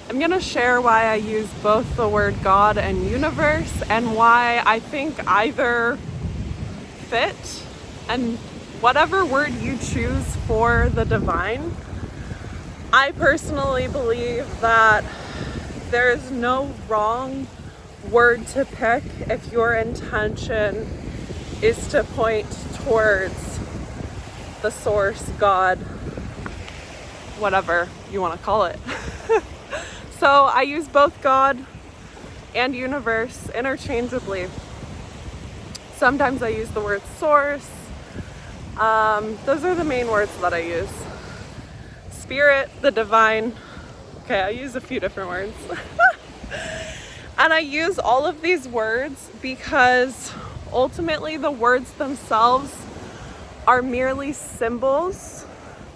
I'm gonna share why I use both the word God and universe, and why I think either fit, and whatever word you choose for the divine. I personally believe that there is no wrong word to pick if your intention is to point towards the source, God, whatever you want to call it. So I use both God and universe interchangeably. Sometimes I use the word source. Those are the main words that I use. Spirit, the divine. Okay, I use a few different words. And I use all of these words because ultimately the words themselves are merely symbols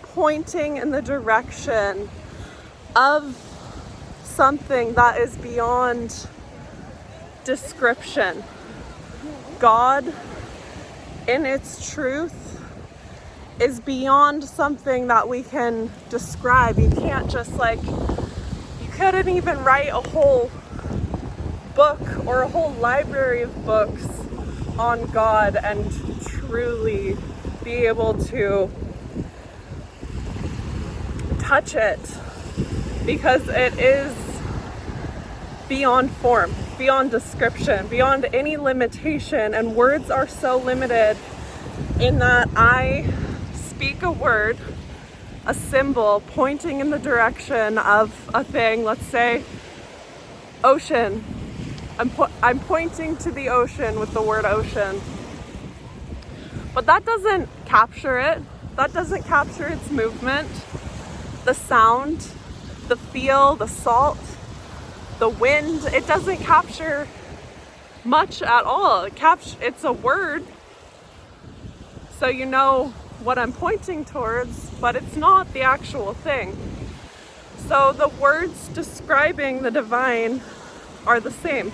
pointing in the direction of something that is beyond description. God, in its truth, is beyond something that we can describe. You can't just you couldn't even write a whole book or a whole library of books on God and truly be able to touch it, because it is beyond form, beyond description, beyond any limitation. And words are so limited in that I speak a word, a symbol pointing in the direction of a thing. Let's say ocean. I'm pointing to the ocean with the word ocean. But that doesn't capture it. That doesn't capture its movement, the sound, the feel, the salt, the wind. It doesn't capture much at all. It's a word, so you know what I'm pointing towards, but it's not the actual thing. So the words describing the divine are the same.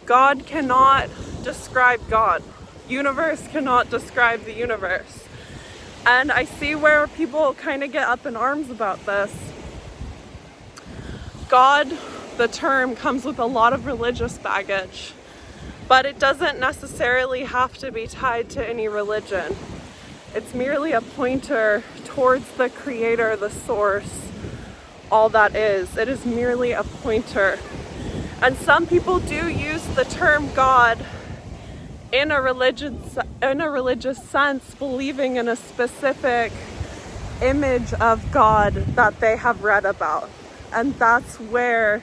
God cannot describe God. Universe cannot describe the universe. And I see where people kind of get up in arms about this. God, the term, comes with a lot of religious baggage, but it doesn't necessarily have to be tied to any religion. It's merely a pointer towards the creator, the source, all that is. It is merely a pointer. And some people do use the term God in a religious sense, believing in a specific image of God that they have read about. And that's where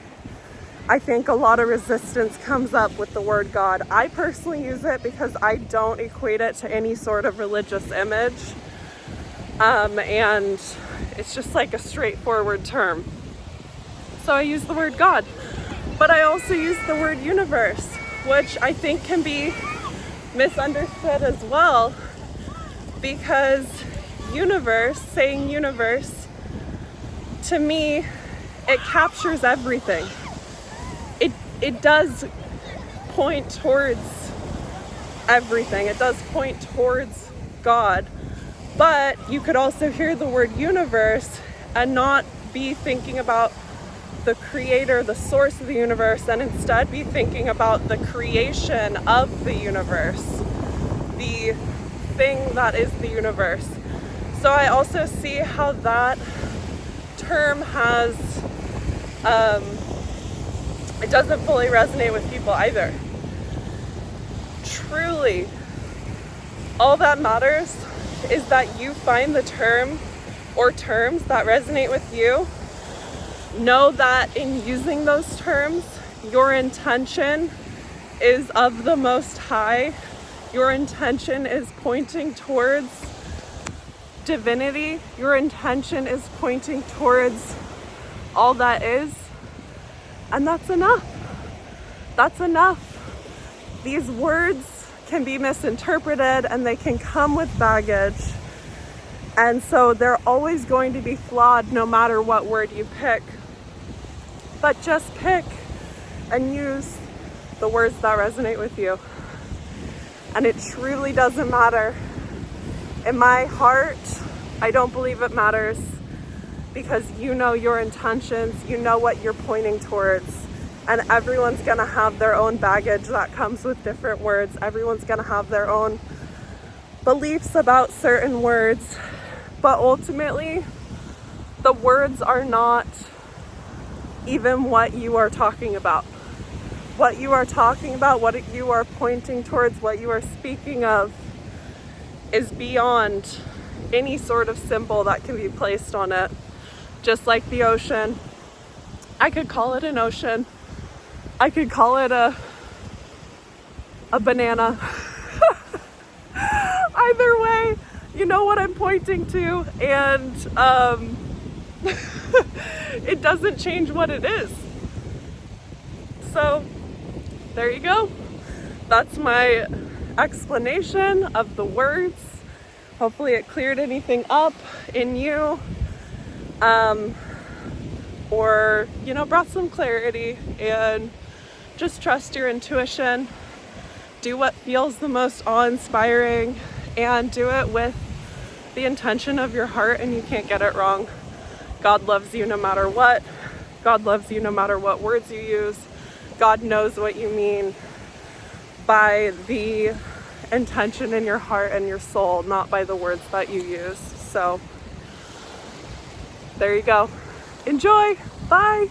I think a lot of resistance comes up with the word God. I personally use it because I don't equate it to any sort of religious image. And it's just like a straightforward term. So I use the word God. But I also use the word universe, which I think can be misunderstood as well, because saying universe, to me, it captures everything. It does point towards everything. It does point towards God. But you could also hear the word universe and not be thinking about the creator, the source of the universe, and instead be thinking about the creation of the universe, the thing that is the universe. So I also see how that term has, it doesn't fully resonate with people either. Truly, all that matters is that you find the term or terms that resonate with you. Know that in using those terms, your intention is of the Most High. Your intention is pointing towards divinity. Your intention is pointing towards all that is. And that's enough. That's enough. These words can be misinterpreted and they can come with baggage. And so they're always going to be flawed no matter what word you pick. But just pick and use the words that resonate with you. And it truly doesn't matter. In my heart, I don't believe it matters, because you know your intentions, you know what you're pointing towards. And everyone's gonna have their own baggage that comes with different words. Everyone's gonna have their own beliefs about certain words. But ultimately, the words are not even what you are talking about. What you are talking about, what you are pointing towards, what you are speaking of is beyond any sort of symbol that can be placed on it. Just like the ocean. I could call it an ocean. I could call it a banana. Either way, you know what I'm pointing to, and it doesn't change what it is. So there you go. That's my explanation of the words. Hopefully it cleared anything up in you, or brought some clarity. And just trust your intuition. Do what feels the most awe-inspiring, and do it with the intention of your heart, and you can't get it wrong. God loves you no matter what. God loves you no matter what words you use. God knows what you mean by the intention in your heart and your soul, not by the words that you use. So there you go. Enjoy. Bye.